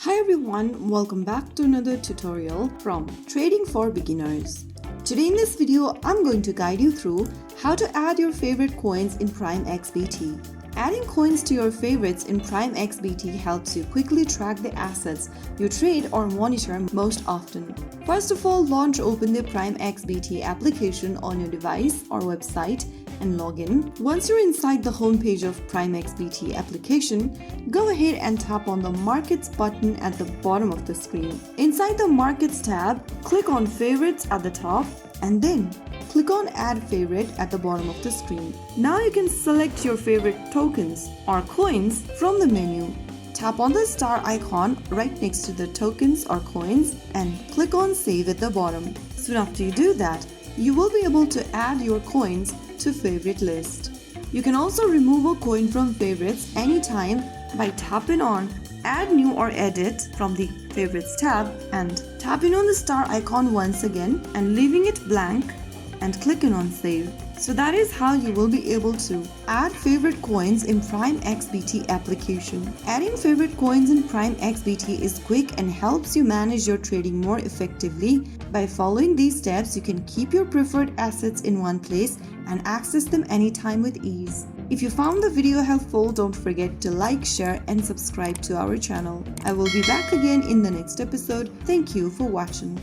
Hi everyone, welcome back to another tutorial from Trading for Beginners. Today in this video, I'm going to guide you through how to add your favorite coins in PrimeXBT. Adding coins to your favorites in PrimeXBT helps you quickly track the assets you trade or monitor most often. First of all, open the PrimeXBT application on your device or website and log in. Once you're inside the homepage of PrimeXBT application, go ahead and tap on the Markets button at the bottom of the screen. Inside the Markets tab, click on Favorites at the top and then click on Add Favorite at the bottom of the screen. Now you can select your favorite tokens or coins from the menu. Tap on the star icon right next to the tokens or coins and click on Save at the bottom. Soon after you do that, you will be able to add your coins to favorite list. You can also remove a coin from favorites anytime by tapping on Add New or Edit from the Favorites tab and tapping on the star icon once again and leaving it blank and clicking on Save. So that is how you will be able to add favorite coins in PrimeXBT application. Adding favorite coins in PrimeXBT is quick and helps you manage your trading more effectively. By following these steps, you can keep your preferred assets in one place and access them anytime with ease. If you found the video helpful, don't forget to like, share and subscribe to our channel. I will be back again in the next episode. Thank you for watching.